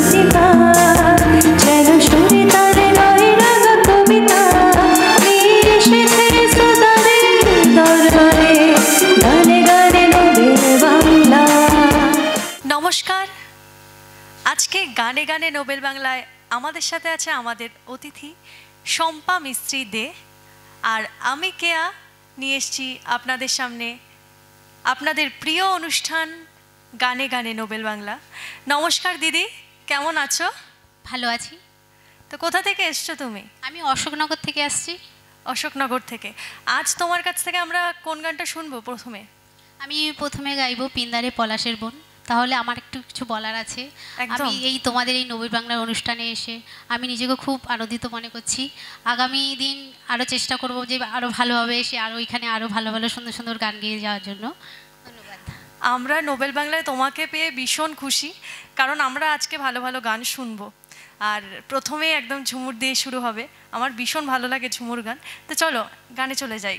প্রতিভা যেন সুরে তারে নয় রাঙা কবিতা নিয়ে এসেছে শ্রোতাদের দরবারে গানে গানে নোবেল বাংলা। নমস্কার। আজকে গানে গানে নোবেল বাংলায় আমাদের সাথে আছে আমাদের অতিথি শম্পা মিস্ত্রি দে, আর আমি কেয়া নিয়ে এসেছি আপনাদের সামনে আপনাদের প্রিয় অনুষ্ঠান গানে গানে নোবেল বাংলা। নমস্কার দিদি, কেমন আছো? ভালো আছি। তো কোথা থেকে এসছো তুমি? আমি অশোকনগর থেকে আসছি। অশোকনগর থেকে। আজ তোমার কাছ থেকে আমরা কোন গানটা শুনবো প্রথমে? আমি প্রথমে গাইবো পিন্দারে পলাশের বোন। তাহলে আমার একটু কিছু বলার আছে। আমি এই তোমাদের এই নোবেল বাংলার অনুষ্ঠানে এসে আমি নিজেকে খুব আনন্দিত মনে করছি। আগামী দিন আরও চেষ্টা করব যে আরও ভালোভাবে এসে আরও এখানে আরও ভালো ভালো সুন্দর সুন্দর গান গেয়ে যাওয়ার জন্য। ধন্যবাদ। আমরা নোবেল বাংলায় তোমাকে পেয়ে ভীষণ খুশি, কারণ আমরা আজকে ভালো ভালো গান শুনবো। আর প্রথমে একদম ঝুমুর দিয়ে শুরু হবে। আমার ভীষণ ভালো লাগে ঝুমুর গান। তো চলো গানে চলে যাই।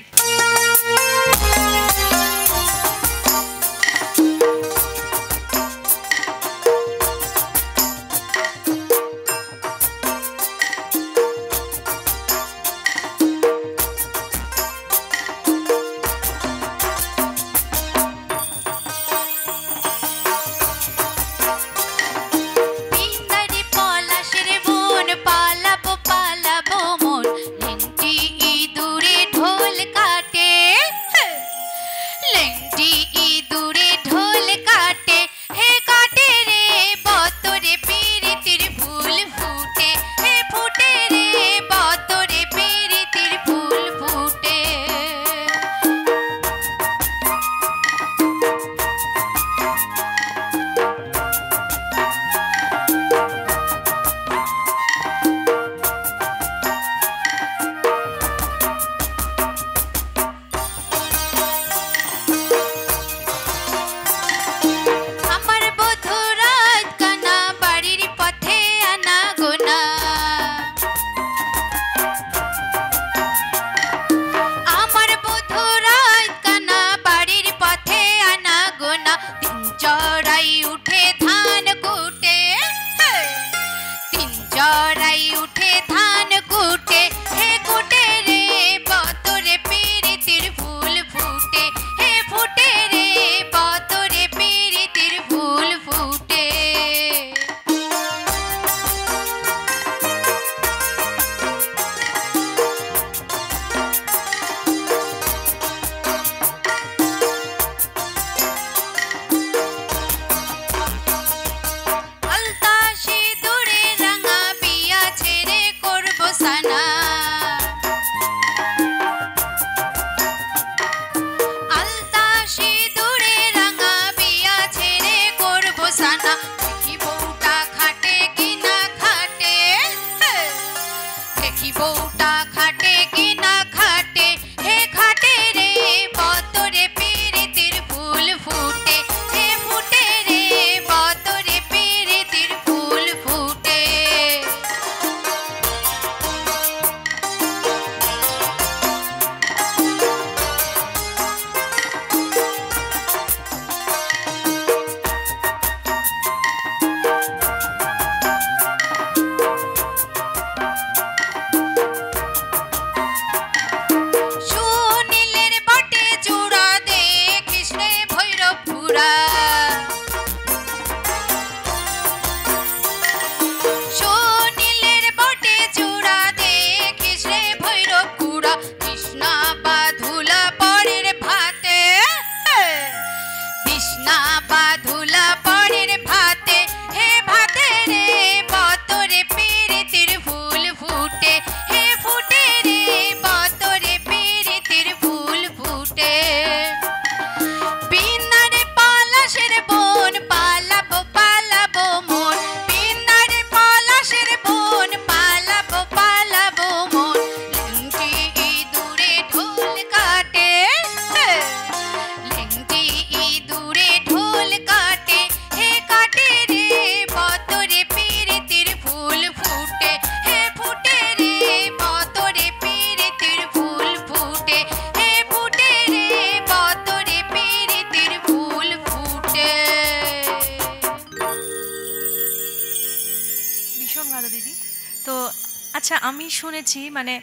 আচ্ছা, আমি শুনেছি মানে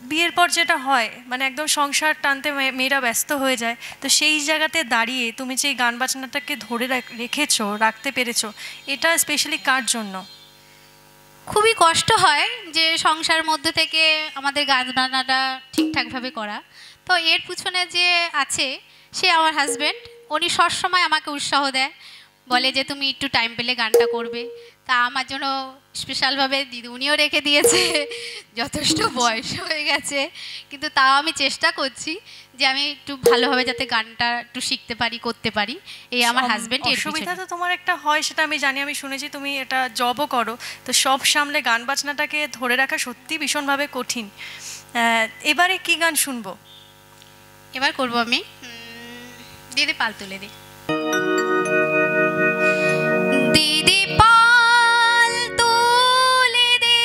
বিয়ের পর যেটা হয় মানে একদম সংসার টানতে মেয়েরা ব্যস্ত হয়ে যায়, তো সেই জায়গাতে দাঁড়িয়ে তুমি যে গান বাজনাটাকে ধরে রেখেছো, রাখতে পেরেছো, এটা স্পেশালি কার জন্য? খুবই কষ্ট হয় যে সংসার মধ্যে থেকে আমাদের গান বাজনাটা ঠিকঠাকভাবে করা। তো এর পিছনে যে আছে সে আমার হাজব্যান্ড। উনি সবসময় আমাকে উৎসাহ দেয়, বলে যে তুমি একটু টাইম পেলে গানটা করবে। তা আমার জন্য স্পেশালভাবে দিদিমণিও রেখে দিয়েছে। যথেষ্ট বয়স হয়ে গেছে, কিন্তু তাও আমি চেষ্টা করছি যে আমি একটু ভালোভাবে যাতে গানটা একটু শিখতে পারি, করতে পারি। এই আমার হাজব্যান্ড। অসুবিধা তো তোমার একটা হয়, সেটা আমি জানি, আমি শুনেছি তুমি এটা জবও করো, তো সব সামলে গান বাজনাটাকে ধরে রাখা সত্যি ভীষণভাবে কঠিন। এবারে কি গান শুনবো? এবার করবো আমি দিদি পাল তুলে দিই। দিদি পাল তুলে দে,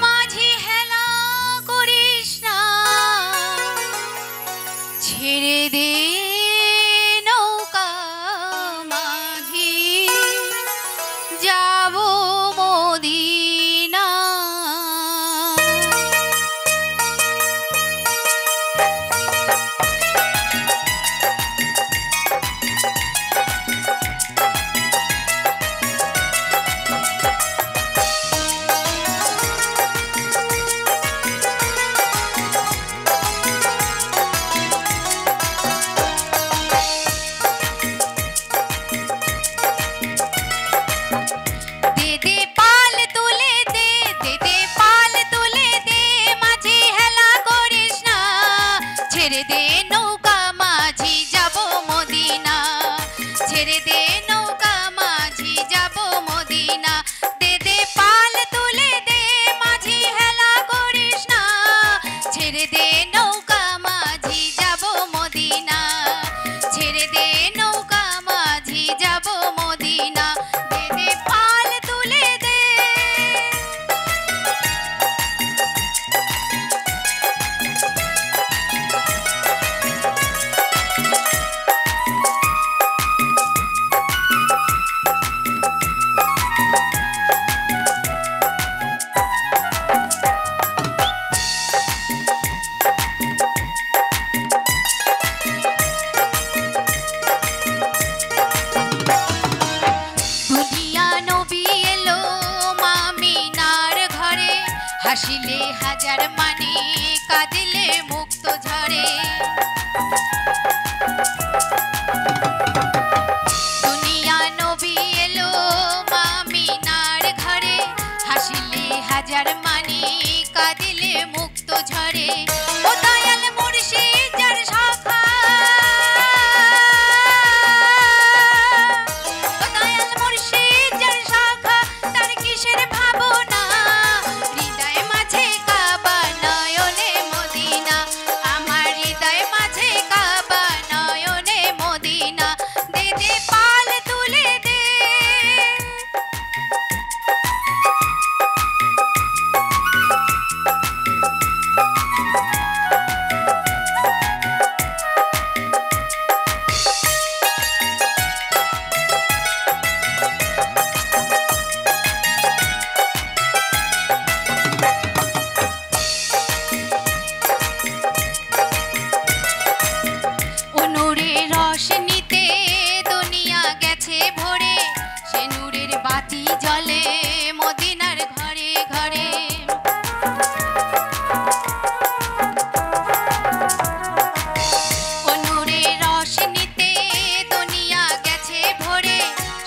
মাঝি হেলা করিস না, ছেড়ে দে নৌকা মাঝি, যাবো মদিনা। হাসিলে হাজার মানে, কাঁদিলে মুক্ত ঝরে। দুনিয়া নবী এলো মামিনার ঘরে, হাসিলে হাজার মানে, কাঁদিলে মুক্ত ঝরে। ও দয়াল মুর্শিদ যার শাখা, ও দয়াল মুর্শিদ যার শাখা, তার কিসের ভাবনা, হৃদয় মাঝে কাবা নয়নে মদিনা, আমার হৃদয় মাঝে কাবা নয়নে মদিনা। দে দে পাল তুলে দে, ও নূরের রোশনীতে দুনিয়া গেছে ভরে, সে নূরের বাতি জ্বলে মদিনার ঘরে ঘরে। ও নূরের রোশনীতে দুনিয়া গেছে ভরে,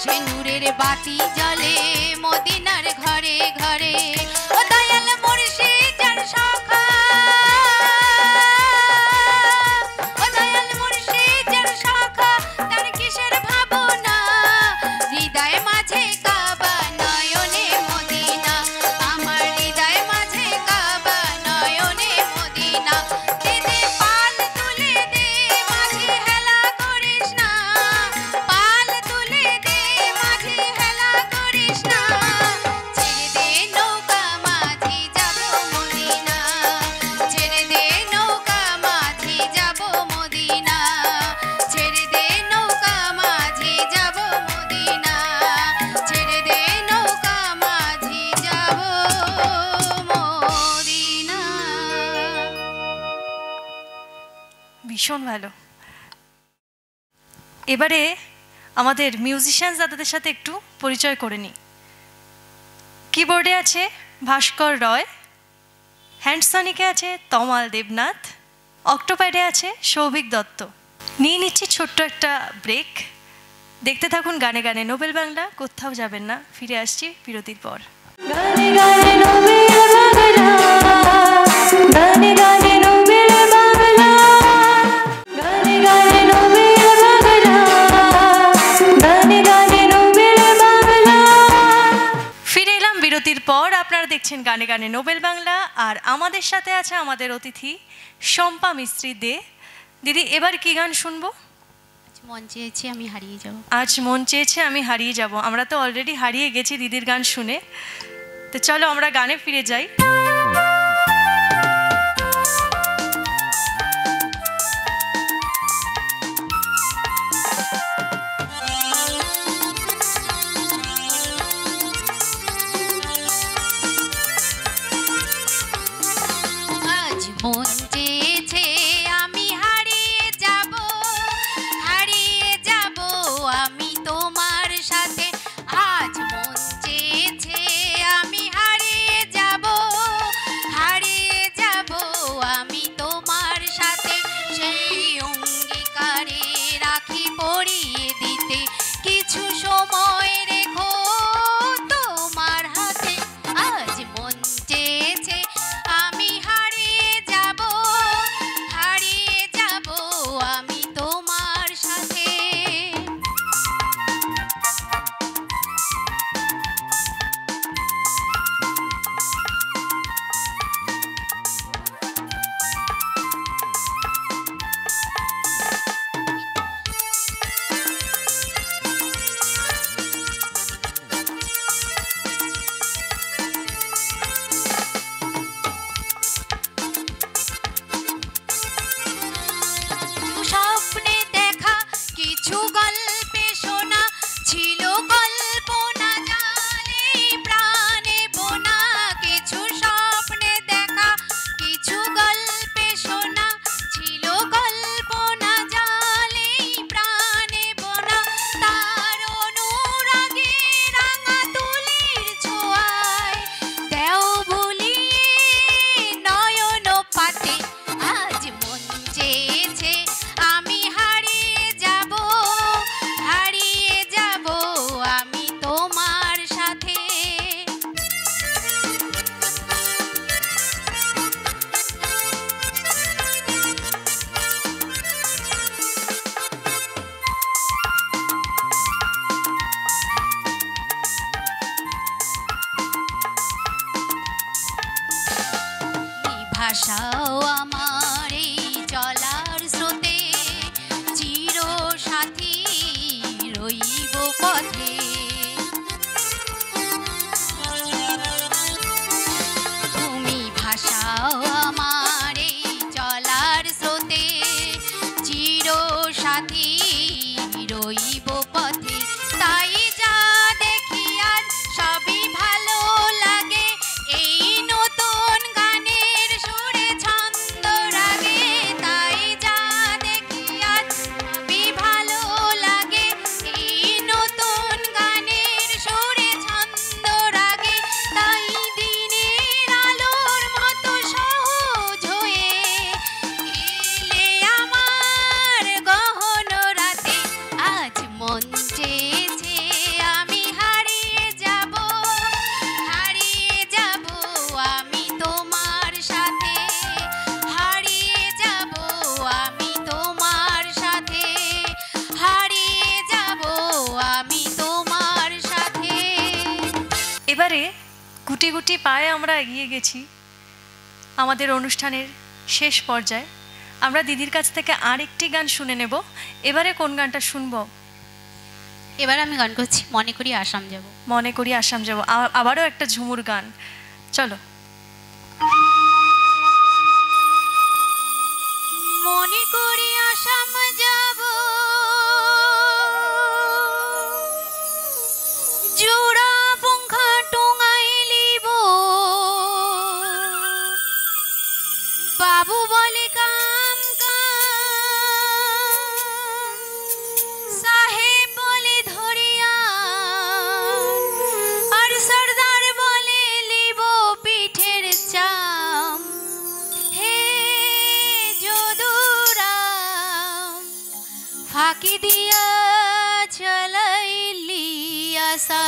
সে নূরের বাতি জ্বলে মদিনার ঘরে ঘরে। ও দয়াল মুর্শিদ যার শাখা, ও দয়াল মুর্শিদ যার শাখা, তার কিসের ভাবনা, হৃদয় মাঝে কাবা নয়নে মদিনা, আমার হৃদয় মাঝে কাবা নয়নে মদিনা। দে দে পাল তুলে দে, মাঝি হেলা করিস না, পাল তুলে দে, মাঝি হেলা করিস না, ছেড়ে দে নৌকা ভীষণ ভালো। এবারে আমাদের মিউজিশিয়ান দাদাদের সাথে একটু পরিচয় করে নিই। কিবোর্ডে আছে ভাস্কর রয়, হ্যান্ডসনিকে আছে তমাল দেবনাথ, অক্টোপ্যাডে আছে সৌভিক দত্ত। নিয়ে নিচ্ছি ছোট্ট একটা ব্রেক। দেখতে থাকুন গানে গানে নোবেল বাংলা, কোথাও যাবেন না, ফিরে আসছি বিরতির পর। গানে গানে নোবেল বাংলা, গানে গানে নোবেল বাংলা, গানে গানে নোবেল বাংলা, গানে গানে নোবেল বাংলা। ফিরে এলাম বিরতির পর। আপনারা দেখছেন গানে গানে নোবেল বাংলা, আর আমাদের সাথে আছে আমাদের অতিথি শম্পা মিস্ত্রি দে। দিদি, এবার কি গান শুনবো? মন চেয়েছে আমি হারিয়ে যাব। আজ মন চেয়েছে আমি হারিয়ে যাব। আমরা তো অলরেডি হারিয়ে গেছি দিদির গান শুনে, তো চলো আমরা গানে ফিরে যাই। আজ মন চেয়েছে আমি হারিয়ে যাব, হারিয়ে যাব আমি তোমার সাথে। আজ মন চেয়েছে আমি হারিয়ে যাব, হারিয়ে যাব আমি তোমার সাথে। সেই অঙ্গীকারে রাখি পরিয়ে দিতে কিছু সময় রেখো তোমার হাতে। আজ মন চেয়েছে আমি হারিয়ে যাব, হারিয়ে যাব আমি তোমার সাথে। স্বপ্নে দেখা কিছু গল্পে শোনা ছিল কল্পনা জালে প্রাণে বোনা। কিছু স্বপ্নে দেখা কিছু গল্পে শোনা ছিল কল্পনা জালে প্রাণে বোনা। তার অনুরাগে রাঙা তুলির ছোঁয়ায় দেও ভুলিয়ে নয়ন পাতে। আজ মন চেয়েছে আমি হারিয়ে যাব, হারিয়ে যাব আমি তোমার সাথে। ভাষাও আমার এই চলার স্রোতে, চির সাথী রইব পথে। তুমি ভাষাও আমার এই চলার স্রোতে, চির সাথী রইব পথে। তাই যা দেখি আজ সবই ভালো লাগে, এই নতুন গানের সুরে ছন্দ রাগে। তাই যা দেখি আজ সবই ভালো লাগে, এই নতুন গানের সুরে ছন্দ রাগে। তাই দিনের আলোর মতো সহজ হয়ে এলে আমার গহন রাতে। আজ মন চেয়েছে আমি হারিয়ে যাব, হারিয়ে যাব আমি তোমার সাথে, হারিয়ে যাব আমি তোমার সাথে, হারিয়ে যাব আমি তোমার সাথে। এবারে গুটি গুটি পায়ে আমরা এগিয়ে গেছি আমাদের অনুষ্ঠানের শেষ পর্যায়ে। আমরা দিদির কাছ থেকে আরেকটি গান শুনে নেব। এবারে কোন গানটা শুনবো? এবার আমি গান করছি মনে করি আসাম যাব। মনে করি আসাম যাব, আবারও একটা ঝুমুর গান। চলো। মনে করি আসাম যাব, জোড়া পঙ্খা টোঙাইলিব। বাবু বলে কাম কাজ ফাঁকি দিয়া চালাইলি আশা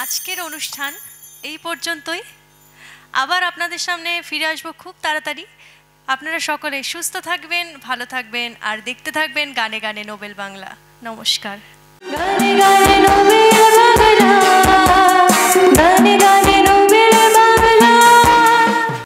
আজকের অনুষ্ঠান এই পর্যন্তই। আবার আপনাদের সামনে ফিরে আসবো খুব তাড়াতাড়ি। আপনারা সকলে সুস্থ থাকবেন, ভালো থাকবেন আর দেখতে থাকবেন গানে গানে নোবেল বাংলা। নমস্কার। গানে গানে নোবেল